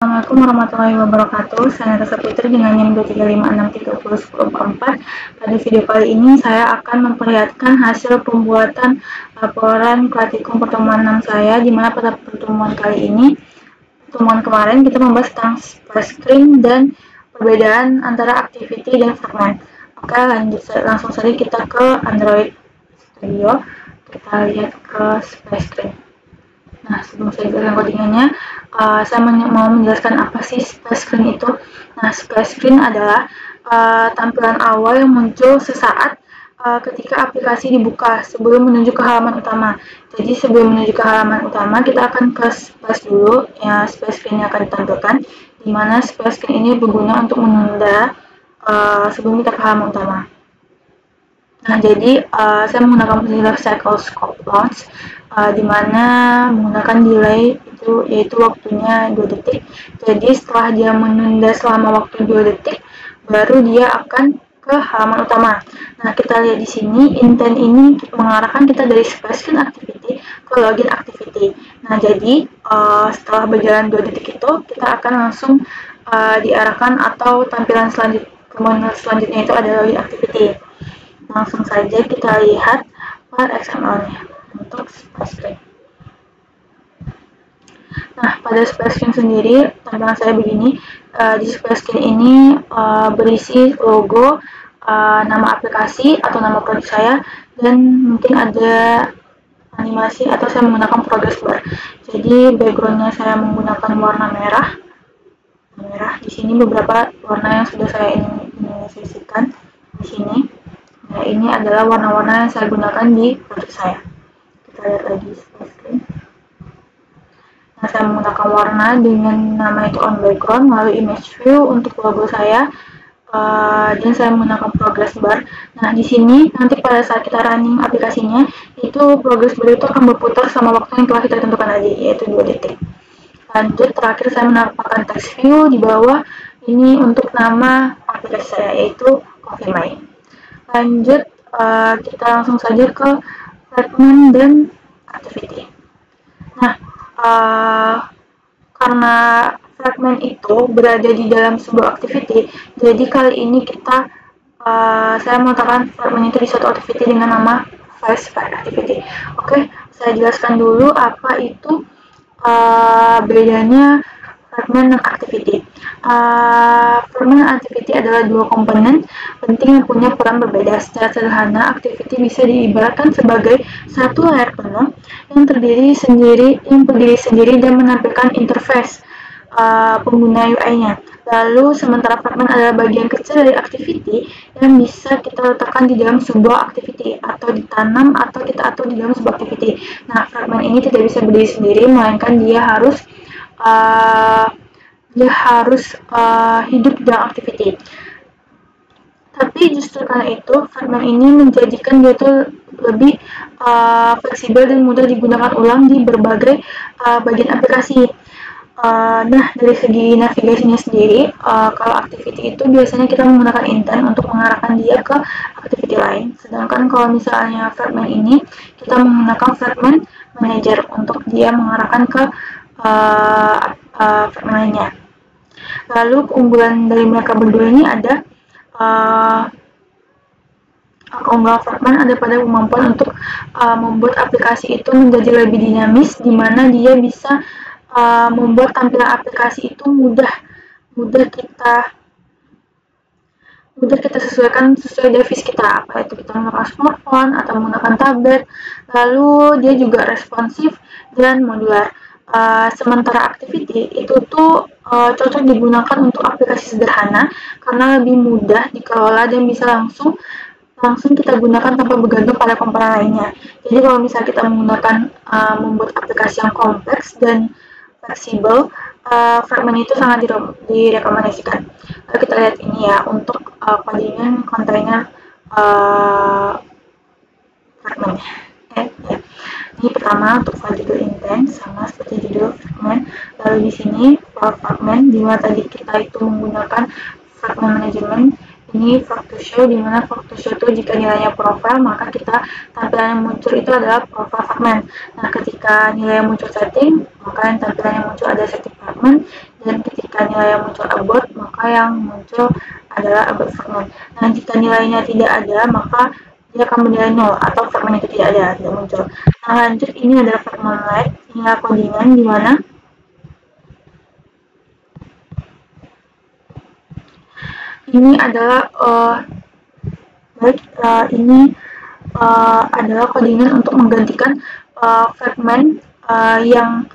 Assalamualaikum warahmatullahi wabarakatuh. Saya Natasha Putri dengan NIM 235630104. Pada video kali ini saya akan memperlihatkan hasil pembuatan laporan praktikum pertemuan 6 saya, di mana pada pertemuan kemarin kita membahas tentang splash screen dan perbedaan antara activity dan fragment. Oke, langsung saja kita ke Android Studio. Kita lihat ke splash screen. Nah, sebelum saya jelaskan codingannya, saya mau menjelaskan apa sih splash screen itu. Nah, splash screen adalah tampilan awal yang muncul sesaat ketika aplikasi dibuka sebelum menuju ke halaman utama. Jadi sebelum menuju ke halaman utama, kita akan ke splash dulu. Ya, splash screen yang akan ditampilkan, di mana splash screen ini berguna untuk menunda sebelum kita ke halaman utama. Nah, jadi saya menggunakan prosedur cycle scope launch, di mana menggunakan delay itu yaitu waktunya 2 detik. Jadi setelah dia menunda selama waktu 2 detik, baru dia akan ke halaman utama. Nah, kita lihat di sini intent ini mengarahkan kita dari splash screen activity ke login activity. Nah, jadi setelah berjalan 2 detik itu, kita akan langsung diarahkan atau tampilan selanjutnya itu adalah login activity. Langsung saja kita lihat file XML-nya untuk splash screen. Nah, pada splash screen sendiri, tampilan saya begini. Di splash screen ini berisi logo, nama aplikasi atau nama produk saya, dan mungkin ada animasi atau saya menggunakan progress bar. Jadi background-nya saya menggunakan warna merah. Di sini beberapa warna yang sudah saya sisihkan di sini. Nah, ini adalah warna-warna yang saya gunakan di produk saya. Kita lihat lagi splash screen. Nah, saya menggunakan warna dengan nama itu on background, lalu image view untuk logo saya, dan saya menggunakan progress bar. Nah, di sini nanti pada saat kita running aplikasinya, itu progress bar itu akan berputar sama waktu yang telah kita tentukan tadi, yaitu 2 detik. Lanjut, terakhir saya menambahkan text view di bawah ini untuk nama aplikasi saya, yaitu Coffee My. Lanjut, kita langsung saja ke fragment dan activity. Nah, karena fragment itu berada di dalam sebuah activity, jadi kali ini saya meletakkan fragment itu di suatu activity dengan nama first activity. Oke, saya jelaskan dulu apa itu bedanya fragment dan activity. Fragment dan activity adalah dua komponen penting yang punya peran berbeda. Secara sederhana, activity bisa diibaratkan sebagai satu layar penuh yang berdiri sendiri dan menampilkan interface pengguna UI-nya. Lalu sementara fragment adalah bagian kecil dari activity yang bisa kita letakkan di dalam sebuah activity atau ditanam atau kita atur di dalam sebuah activity. Nah, fragment ini tidak bisa berdiri sendiri, melainkan dia harus hidup dalam activity. Tapi justru karena itu, fragment ini menjadikan dia itu lebih fleksibel dan mudah digunakan ulang di berbagai bagian aplikasi. Nah, dari segi navigasinya sendiri, kalau activity itu biasanya kita menggunakan intent untuk mengarahkan dia ke activity lain. Sedangkan kalau misalnya fragment ini, kita menggunakan fragment manager untuk dia mengarahkan ke fragment lainnya. Lalu keunggulan dari mereka berdua ini ada keunggulan fragment ada pada kemampuan untuk membuat aplikasi itu menjadi lebih dinamis, di mana dia bisa membuat tampilan aplikasi itu mudah kita sesuaikan sesuai device kita, apa itu kita menggunakan smartphone atau menggunakan tablet. Lalu dia juga responsif dan modular. Sementara activity itu tuh cocok digunakan untuk aplikasi sederhana karena lebih mudah dikelola dan bisa langsung kita gunakan tanpa bergantung pada komponen lainnya. Jadi kalau misalnya kita menggunakan membuat aplikasi yang kompleks dan fleksibel, fragment itu sangat direkomendasikan. Lalu kita lihat ini ya untuk codingan kontainer fragment. Ini pertama untuk file judul intent sama seperti judul fragment. Lalu di sini file fragment, di mana tadi kita itu menggunakan fragment management. Ini frag to show, di mana frag to show itu jika nilainya profile, maka tampilan yang muncul itu adalah profile fragment. Nah, ketika nilai yang muncul setting, maka tampilan yang muncul ada setting fragment, dan ketika nilai yang muncul about, maka yang muncul adalah about fragment. Nah, jika nilainya tidak ada, maka dia akan bernilai 0 atau fragment itu tidak ada, tidak muncul. Nah, lanjut, ini adalah fragment light, inilah codingan di mana ini adalah ini adalah codingan untuk menggantikan fragment yang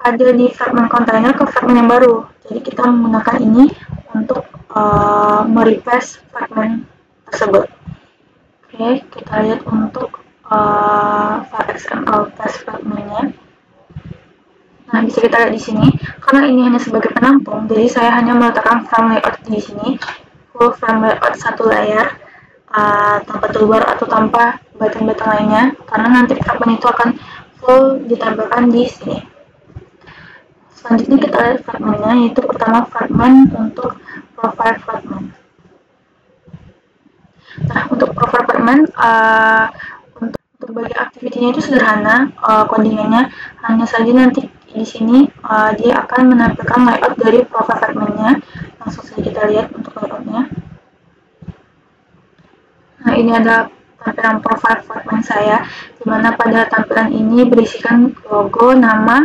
ada di fragment container ke fragment yang baru. Jadi kita menggunakan ini untuk mereplace fragment tersebut. Oke, kita lihat untuk file XML test fragmentnya. Nah, bisa kita lihat di sini, karena ini hanya sebagai penampung, jadi saya hanya meletakkan frame layout di sini, full frame layout satu layar, tanpa toolbar atau tanpa button-button lainnya, karena nanti fragment itu akan full ditampilkan di sini. Selanjutnya kita lihat fragmentnya, yaitu pertama fragment untuk profile fragment. Nah, untuk profile fragment, untuk bagi aktivitinya itu sederhana, codingannya hanya saja nanti di sini dia akan menampilkan layout dari profile fragmentnya. Langsung saja kita lihat untuk layoutnya. Nah, ini ada tampilan profile fragment saya, dimana pada tampilan ini berisikan logo, nama,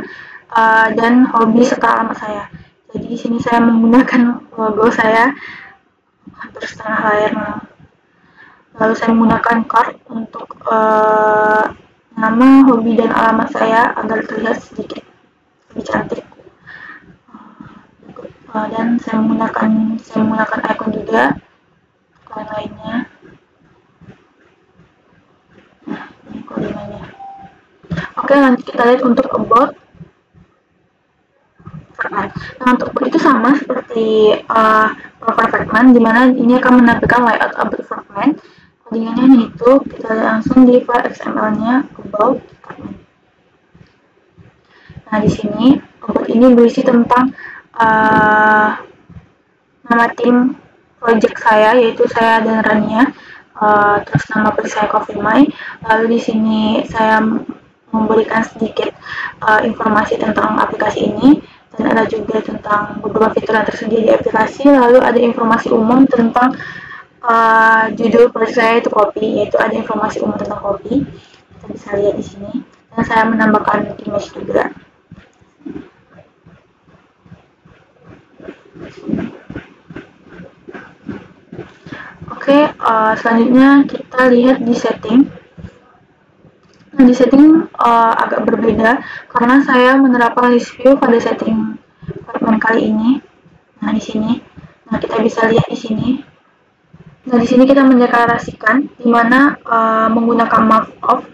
dan hobi serta alamat saya. Jadi di sini saya menggunakan logo saya hampir setengah layar. Lalu saya menggunakan card untuk nama, hobi, dan alamat saya agar terlihat sedikit lebih cantik. Dan saya menggunakan icon juga, lainnya. Nah, ini codingannya. Oke, nanti kita lihat untuk about fragment. Nah, untuk about itu sama seperti profile fragment, dimana ini akan menampilkan layout about fragment. Codingannya itu kita langsung di file XML-nya about fragment. Nah, di sini about ini berisi tentang nama tim project saya, yaitu saya dan Rania, terus nama saya Confirmai. Lalu di sini saya memberikan sedikit informasi tentang aplikasi ini, dan ada juga tentang beberapa fitur yang tersedia di aplikasi. Lalu ada informasi umum tentang judul project saya itu kopi, yaitu ada informasi umum tentang kopi. Kita bisa lihat di sini, dan saya menambahkan image juga. Oke, selanjutnya kita lihat di setting. Nah, di setting agak berbeda karena saya menerapkan list view pada setting fragment kali ini. Nah, di sini, nah kita bisa lihat di sini. Nah, di sini kita mendeklarasikan di mana menggunakan map of,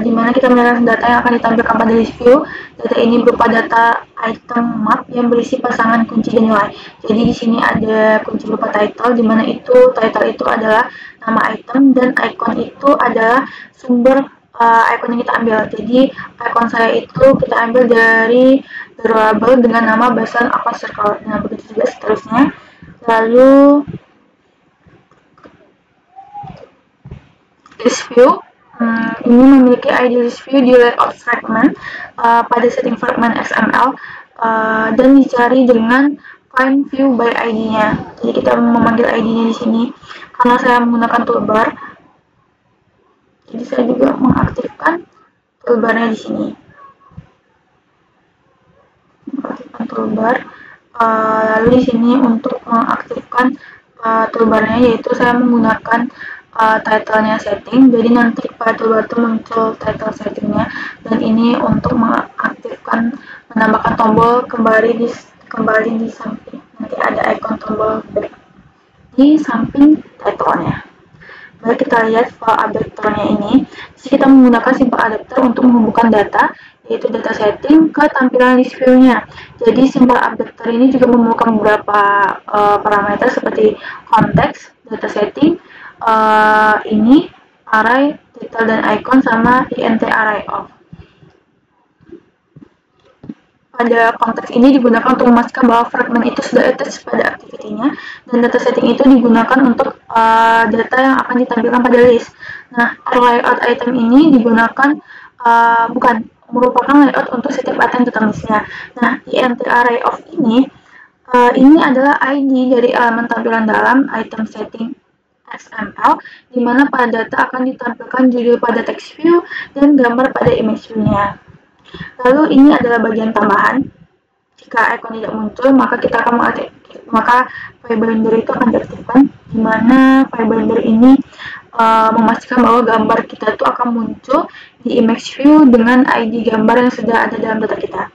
di mana kita mendeklarasikan data yang akan ditampilkan pada list view. Data ini berupa data item map yang berisi pasangan kunci dan nilai. Jadi di sini ada kunci berupa title, di mana title itu adalah nama item, dan icon itu adalah sumber icon yang kita ambil. Jadi icon saya itu kita ambil dari drawable dengan nama baseline account circle. Nah, begitu juga seterusnya. Lalu list view, ini memiliki ID list view di layout fragment pada setting fragment XML, dan dicari dengan find view by ID-nya. Jadi kita memanggil ID-nya di sini. Karena saya menggunakan toolbar, jadi saya juga mengaktifkan toolbarnya di sini. Mengaktifkan toolbar. Lalu di sini untuk mengaktifkan toolbarnya, yaitu saya menggunakan title-nya setting. Jadi nanti pada toolbar itu muncul title settingnya, dan ini untuk mengaktifkan, menambahkan tombol kembali di samping. Nanti ada icon tombol back di samping title-nya. Baik, kita lihat file adapternya ini. Jadi kita menggunakan simple adapter untuk menghubungkan data, yaitu data setting ke tampilan list view-nya. Jadi simple adapter ini juga memerlukan beberapa parameter seperti konteks, data setting, ini array, title dan icon, sama int array of. Pada konteks ini digunakan untuk memastikan bahwa fragment itu sudah attached pada activity-nya, dan data setting itu digunakan untuk data yang akan ditampilkan pada list. Nah, layout item ini digunakan merupakan layout untuk setiap item databases-nya. Nah, int array of ini adalah ID dari elemen tampilan dalam item setting XML, di mana pada data akan ditampilkan judul pada text view dan gambar pada image view-nya. Lalu ini adalah bagian tambahan. Jika icon tidak muncul, maka kita akan file blender itu akan diaktifkan, di mana file blender ini memastikan bahwa gambar kita itu akan muncul di image view dengan ID gambar yang sudah ada dalam data kita.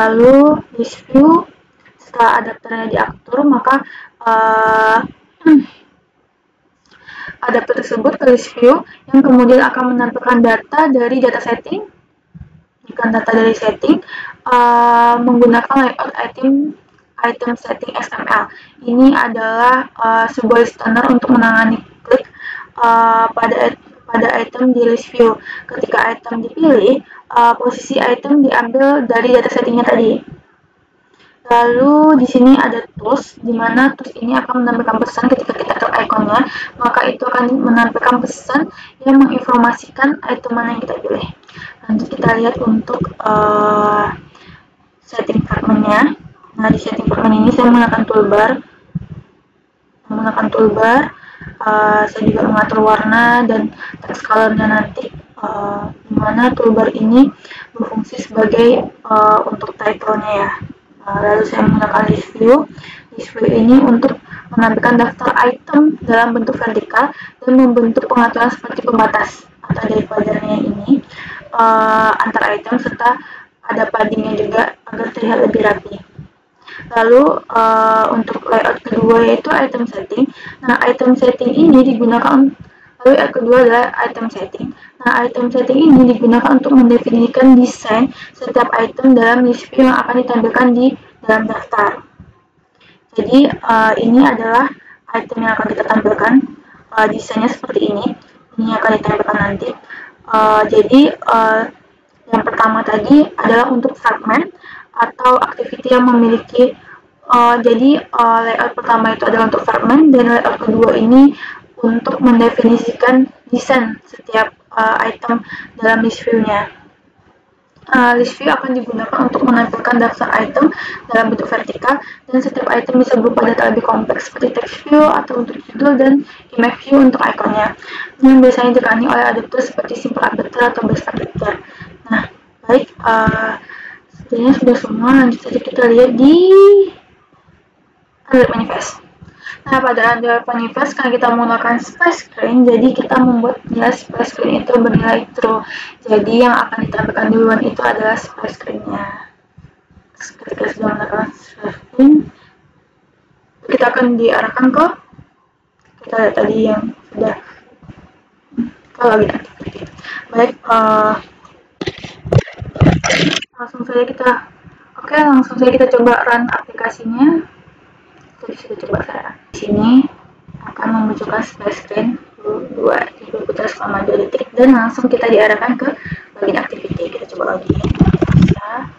Lalu list view, setelah adapternya diatur, maka adapter tersebut ke list view yang kemudian akan menampilkan data dari data setting, menggunakan layout item setting XML. Ini adalah sebuah standar untuk menangani klik pada item di list view. Ketika item dipilih, posisi item diambil dari data settingnya tadi. Lalu di sini ada tools, di mana tools ini akan menampilkan pesan ketika kita klik ikonnya, maka itu akan menampilkan pesan yang menginformasikan item mana yang kita pilih. Lanjut kita lihat untuk setting fragmentnya. Nah, di setting fragment ini saya menggunakan toolbar. Saya juga mengatur warna dan text color-nya nanti, di mana toolbar ini berfungsi sebagai untuk title-nya ya. Lalu saya menggunakan list view. List view ini untuk menampilkan daftar item dalam bentuk vertikal dan membentuk pengaturan seperti pembatas atau dividernya ini antar item, serta ada paddingnya juga agar terlihat lebih rapi. Lalu untuk layout kedua yaitu item setting. Nah, item setting ini digunakan, lalu yang kedua adalah item setting. Nah, item setting ini digunakan untuk mendefinisikan desain setiap item dalam list view yang akan ditampilkan di dalam daftar. Jadi ini adalah item yang akan kita tampilkan, desainnya seperti ini. Ini akan ditampilkan nanti. Yang pertama tadi adalah untuk fragment atau activity yang memiliki layout pertama itu adalah untuk fragment, dan layout kedua ini untuk mendefinisikan desain setiap item dalam list view-nya. List view akan digunakan untuk menampilkan daftar item dalam bentuk vertikal, dan setiap item bisa berupa data lebih kompleks seperti text view atau untuk judul, dan image view untuk ikonnya, yang biasanya ditangani oleh adapter seperti simple adapter atau base adapter. Nah, baik, sebenarnya sudah semua. Lanjut saja kita lihat di Android Manifest. Nah, pada Android Manifest karena kita menggunakan splash screen, jadi kita membuat nilai splash screen itu bernilai true. Jadi yang akan ditampilkan duluan itu adalah splash screen-nya. Ketika sudah menggunakan splash screen, kita akan diarahkan ke, kita lihat tadi yang sudah ke login activity. Baik, langsung saja kita coba run aplikasinya. Kita bisa coba saya. Di sini akan memunculkan splash screen 2 diputar selama 2 detik, dan langsung kita diarahkan ke login activity. Kita coba login. Bisa.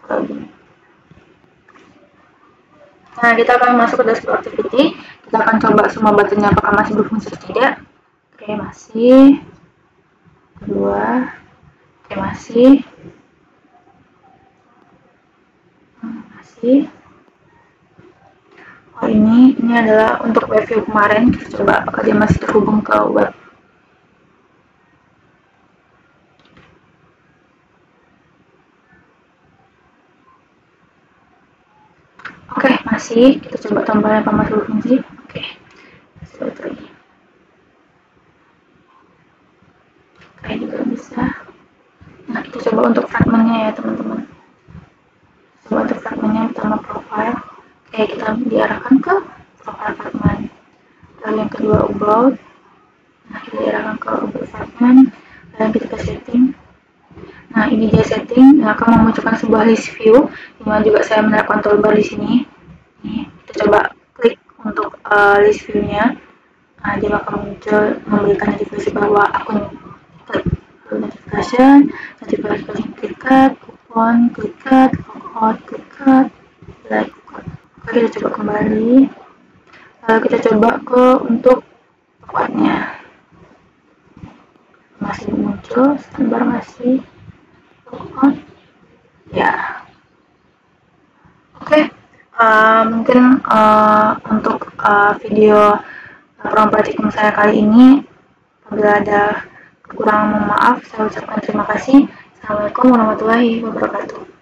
Login. Nah, kita akan masuk ke dashboard activity. Kita akan coba semua buttonnya apakah masih berfungsi atau tidak. Oke, masih. Kedua. Oke, masih. Oh, ini adalah untuk web view kemarin. Kita coba apakah dia masih terhubung ke web. Oke, masih. Kita coba tambahnya apa masih berfungsi. Oke, coba lagi. Oke, juga bisa. Nah, kita coba untuk fragmentnya ya teman-teman. Coba untuk fragmentnya pertama profile. Oke, kita diarahkan ke profile fragment. Lalu yang kedua about. Nah, kita diarahkan ke about fragment. Lalu kita ke setting. Nah, ini dia setting yang akan memunculkan sebuah list view, dimana juga saya menerapkan toolbar di sini. Nih, kita coba klik untuk list view-nya. Nah, dia bakal muncul memberikan notifikasi bahwa akun klik. Lalu notification, klik cut, coupon, klik cut, klik cut, like cut. Oke, kita coba kembali. Lalu kita coba ke untuk pokoknya. masih muncul, sebentar masih on. Ya, oke. Mungkin untuk video laporan praktikum saya kali ini, apabila ada kekurangan mohon maaf, saya ucapkan terima kasih. Assalamualaikum warahmatullahi wabarakatuh.